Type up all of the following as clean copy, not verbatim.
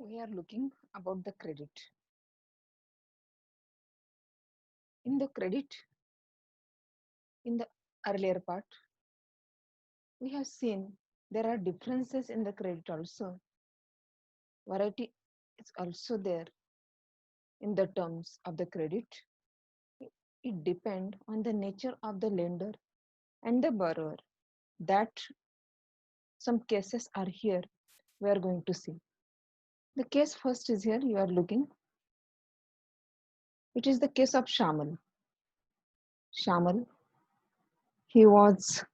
We are looking about the credit. In the credit, in the earlier part, we have seen there are differences in the credit also. Variety is also there in the terms of the credit. It depends on the nature of the lender and the borrower. That some cases are here we are going to see. The case first is here you are looking. It is the case of Shamal. Shamal, he was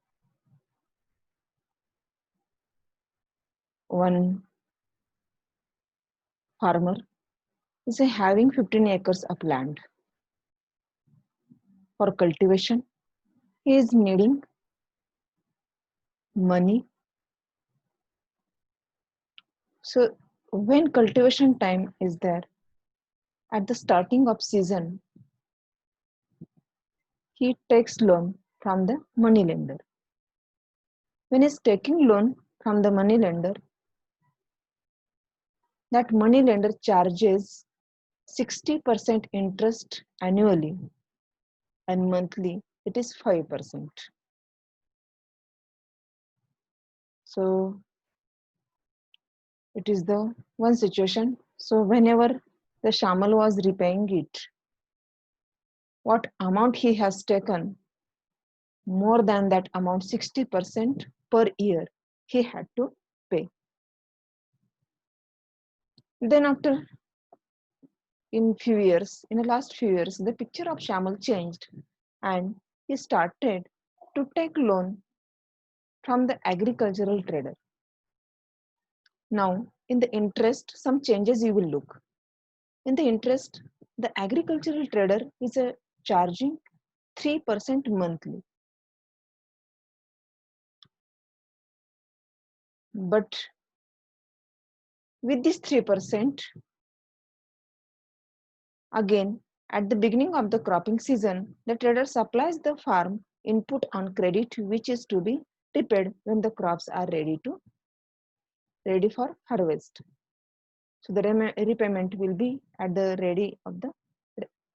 one farmer. He's having 15 acres of land for cultivation. He is needing money. So when cultivation time is there, at the starting of season, he takes loan from the money lender. When he's taking loan from the money lender, that money lender charges 60% interest annually and monthly it is 5%. So it is the one situation. So whenever the Shamal was repaying it, what amount he has taken, more than that amount, 60% per year, he had to pay. Then after, in the last few years, the picture of Shamal changed and he started to take loan from the agricultural trader. Now, in the interest, some changes you will look. In the interest, the agricultural trader is charging 3% monthly. But with this 3%, again, at the beginning of the cropping season, the trader supplies the farm input on credit, which is to be repaid when the crops are ready for harvest. So the repayment will be at the ready of the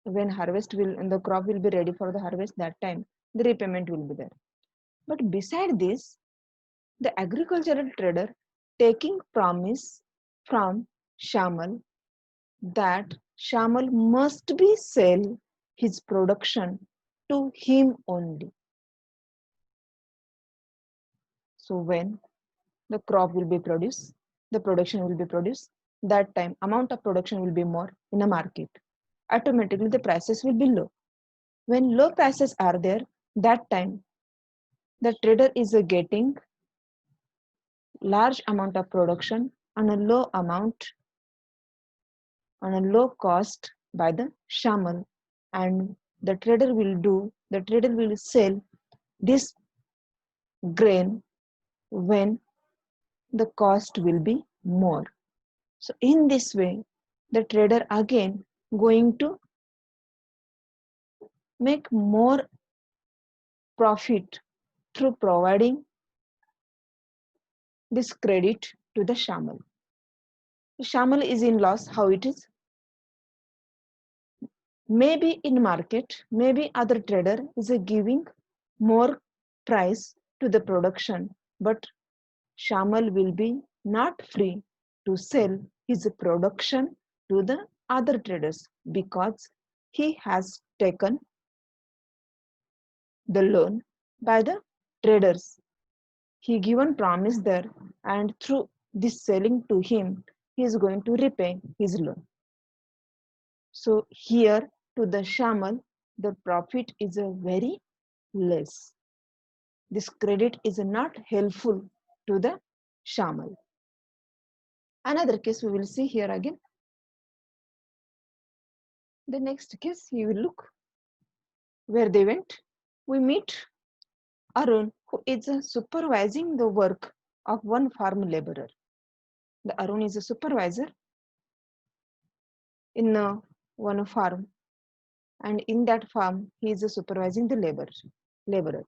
when harvest will and the crop will be ready for the harvest. That time the repayment will be there. But beside this, the agricultural trader taking promise from Shamal that Shamal must be sell his production to him only. So when the crop will be produced, the production will be produced, that time amount of production will be more in a market. Automatically the prices will be low. When low prices are there, that time the trader is getting large amount of production on a low amount, on a low cost by the Shamal, and the trader will sell this grain when the cost will be more. So in this way, the trader again going to make more profit through providing this credit to the Shamal. Shamal is in loss. How it is? Maybe in market, maybe other trader is giving more price to the production, but Shamal will be not free to sell his production to the other traders because he has taken the loan by the traders. He given promise there, and through this selling to him, he is going to repay his loan. So here to the Shamal, the profit is a very less. This credit is not helpful to the Shamal. Another case we will see here again. The next case you will look where they went. We meet Arun, who is supervising the work of one farm laborer. The Arun is a supervisor in one farm, and in that farm he is supervising the laborer.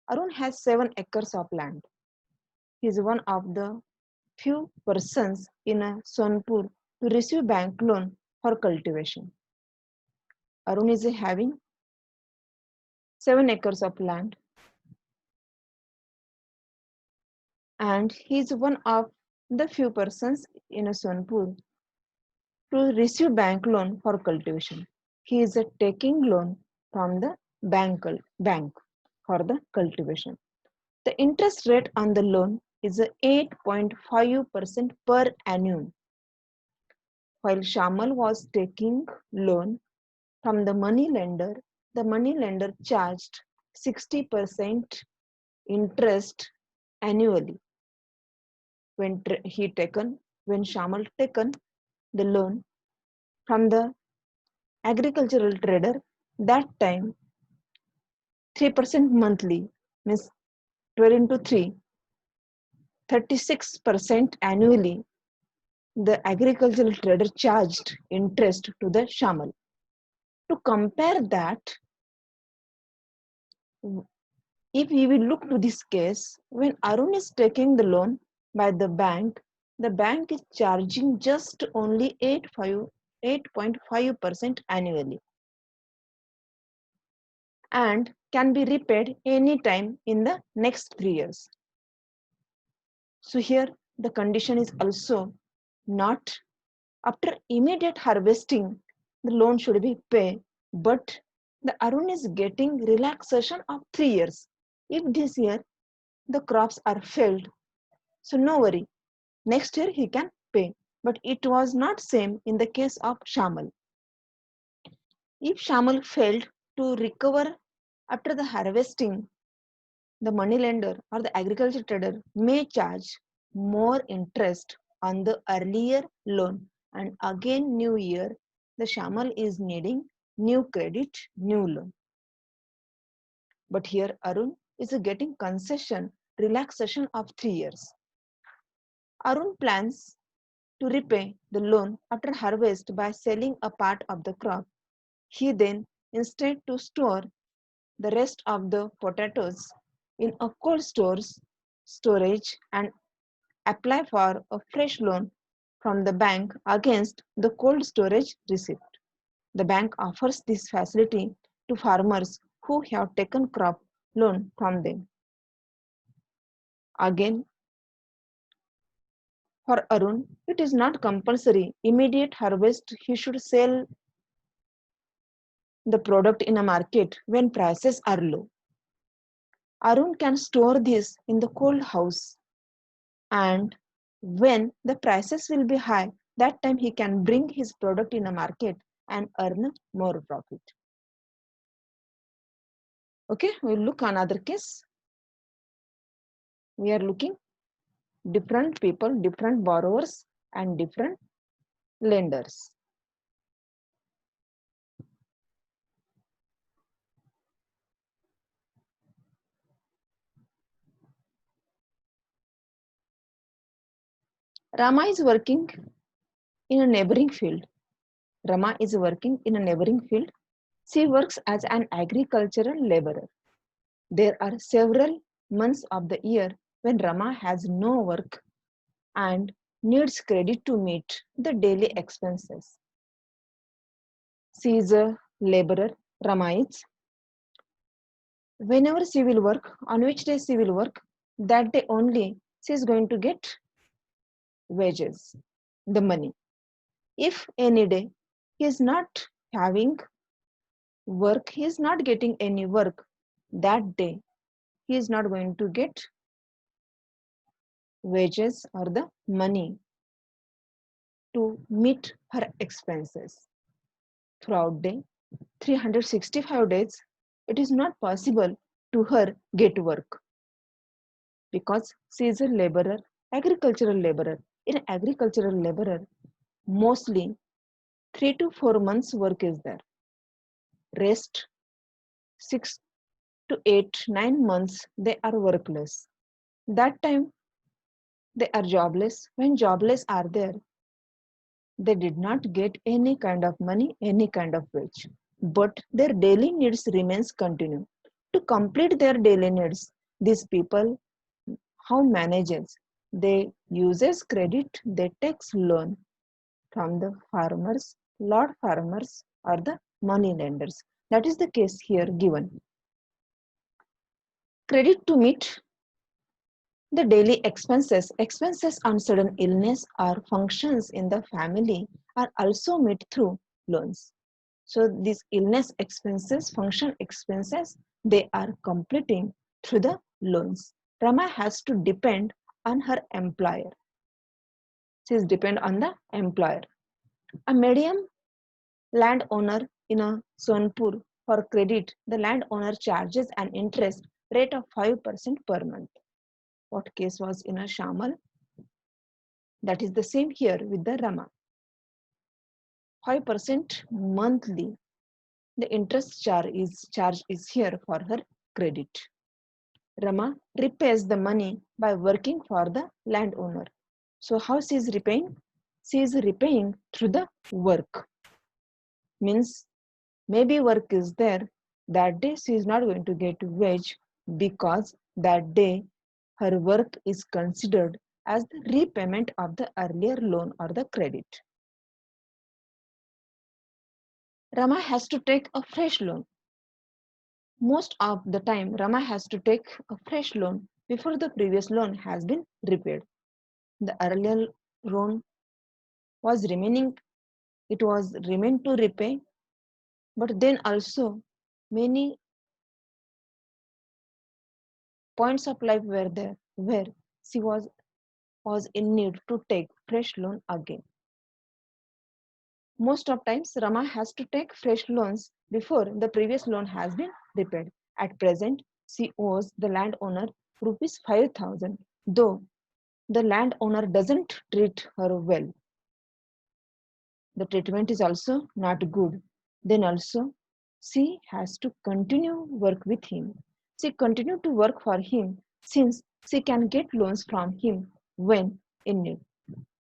Arun has 7 acres of land. He is one of the few persons in Sonpur to receive bank loan for cultivation. Arun is having 7 acres of land, and he is one of the few persons in Sonpur to receive bank loan for cultivation. He is taking loan from the bank for the cultivation. The interest rate on the loan is 8.5% per annum. While Shamal was taking loan from the money lender charged 60% interest annually. When Shamal taken the loan from the agricultural trader, that time 3% monthly means 12 into 3, 36% annually. The agricultural trader charged interest to the Shamal. To compare that, if we will look to this case, when Arun is taking the loan by the bank is charging just only 8.5% annually and can be repaid anytime in the next 3 years. So here the condition is also not after immediate harvesting, the loan should be paid, but the Arun is getting relaxation of 3 years. If this year the crops are failed, so no worry, next year he can pay. But it was not same in the case of Shamal. If Shamal failed to recover after the harvesting, the money lender or the agriculture trader may charge more interest on the earlier loan, and again new year the Shamal is needing new credit, new loan. But here Arun is getting concession, relaxation of 3 years. Arun plans to repay the loan after harvest by selling a part of the crop. He then instead to store the rest of the potatoes in a cold storage and apply for a fresh loan from the bank against the cold storage receipt. The bank offers this facility to farmers who have taken crop loan from them. Again, for Arun, it is not compulsory immediate harvest. He should sell the product in a market when prices are low. Arun can store this in the cold house, and when the prices will be high, that time he can bring his product in a market and earn more profit. Okay, we'll look another case. We are looking different people, different borrowers and different lenders. Rama is working in a neighboring field. Rama is working in a neighboring field. She works as an agricultural laborer. There are several months of the year when Rama has no work and needs credit to meet the daily expenses. She is a laborer, Rama is. Whenever she will work, on which day she will work, that day only she is going to get wages, the money. If any day he is not having work, he is not getting any work, that day he is not going to get wages or the money to meet her expenses. Throughout day, 365 days, it is not possible to her get work because she is a laborer, agricultural laborer. In agricultural laborer, mostly 3 to 4 months work is there. Rest 6 to 8, 9 months they are workless. That time they are jobless. When jobless are there, they did not get any kind of money, any kind of wage. But their daily needs remains continue. To complete their daily needs, these people, how manages? They uses credit, they takes loan from the farmers, lot farmers or the money lenders. That is the case here given. Credit to meet the daily expenses. Expenses on sudden illness or functions in the family are also met through loans. So these illness expenses, function expenses, they are completing through the loans. Rama has to depend on her employer. She is depend on the employer. A medium landowner in a Sonpur, for credit, the landowner charges an interest rate of 5% per month. What case was in a Shamal? That is the same here with the Rama. 5% monthly. The interest charge is here for her credit. Rama repays the money by working for the landowner. So how she is repaying? She is repaying through the work. Means maybe work is there, that day she is not going to get wage because that day her work is considered as the repayment of the earlier loan or the credit. Rama has to take a fresh loan. Most of the time, Rama has to take a fresh loan before the previous loan has been repaid. The earlier loan was remaining, it was remained to repay, but then also many points of life were there where she was in need to take fresh loan again. Most of times, Rama has to take fresh loans before the previous loan has been repaid. At present, she owes the landowner rupees 5,000, though the landowner doesn't treat her well. The treatment is also not good. Then also, she has to continue work with him. She continue to work for him since she can get loans from him when in need,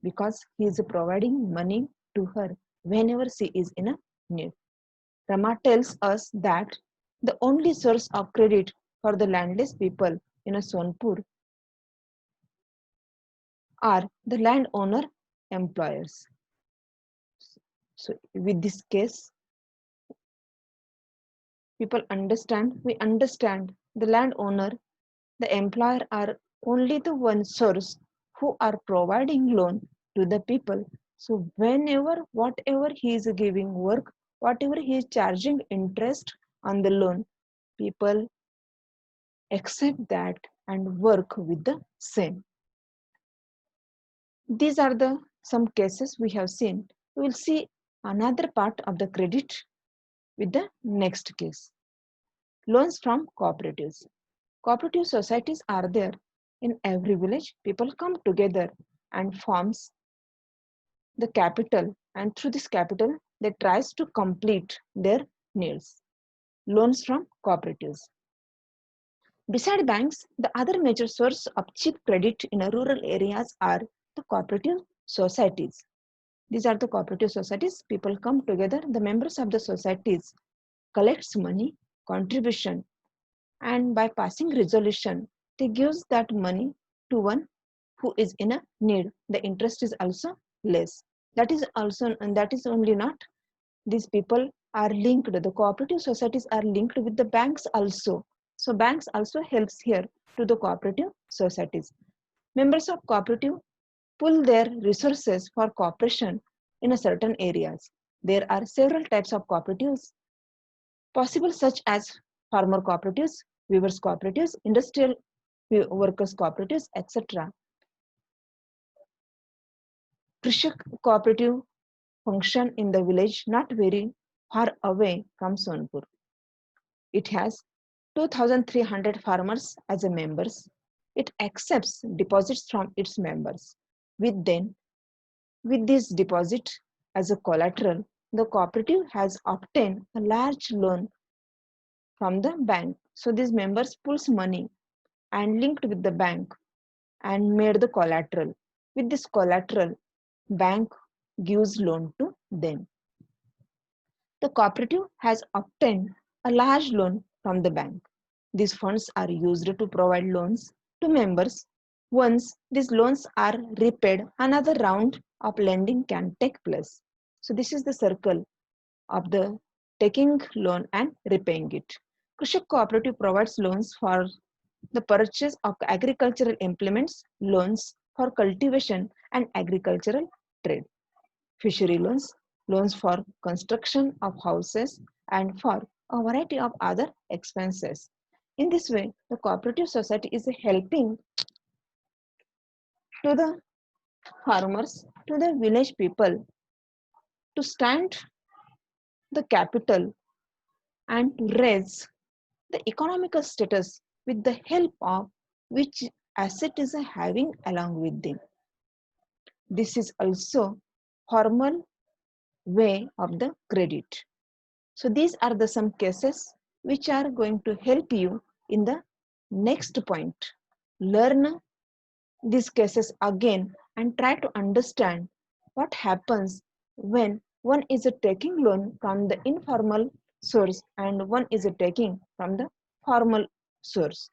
because he is providing money to her whenever she is in a need. Rama tells us that the only source of credit for the landless people in a Sonpur are the landowner employers. So with this case, we understand the landowner, the employer are only the one source who are providing loan to the people. So whenever, whatever he is giving work, whatever he is charging interest on the loan, people accept that and work with the same. These are the some cases we have seen. We will see another part of the credit with the next case. Loans from cooperatives. Cooperative societies are there in every village. People come together and forms the capital, and through this capital they tries to complete their needs. Loans from cooperatives. Beside banks, the other major source of cheap credit in rural areas are the cooperative societies. These are the cooperative societies. People come together. The members of the societies collects money, contribution, and by passing resolution, they gives that money to one who is in a need. The interest is also less. That is also, and that is only not. These people are linked. The cooperative societies are linked with the banks also. So banks also helps here to the cooperative societies. Members of cooperative pool their resources for cooperation in a certain areas. There are several types of cooperatives possible, such as farmer cooperatives, weavers cooperatives, industrial workers cooperatives, etc. Krishak cooperative function in the village not very far away from Sonpur. It has 2,300 farmers as a members. It accepts deposits from its members. With this deposit as a collateral, the cooperative has obtained a large loan from the bank. So these members pulls money and linked with the bank and made the collateral. With this collateral, bank gives loan to them. The cooperative has obtained a large loan from the bank. These funds are used to provide loans to members. Once these loans are repaid, another round of lending can take place. So this is the circle of the taking loan and repaying it. Krishak Cooperative provides loans for the purchase of agricultural implements, loans for cultivation and agricultural trade, fishery loans, loans for construction of houses, and for a variety of other expenses. In this way, the cooperative society is helping to the farmers, to the village people to stand the capital and to raise the economical status with the help of which asset is having along with them. This is also formal way of the credit. So these are the some cases which are going to help you in the next point. Learn these cases again and try to understand what happens when one is taking loan from the informal source and one is taking from the formal source.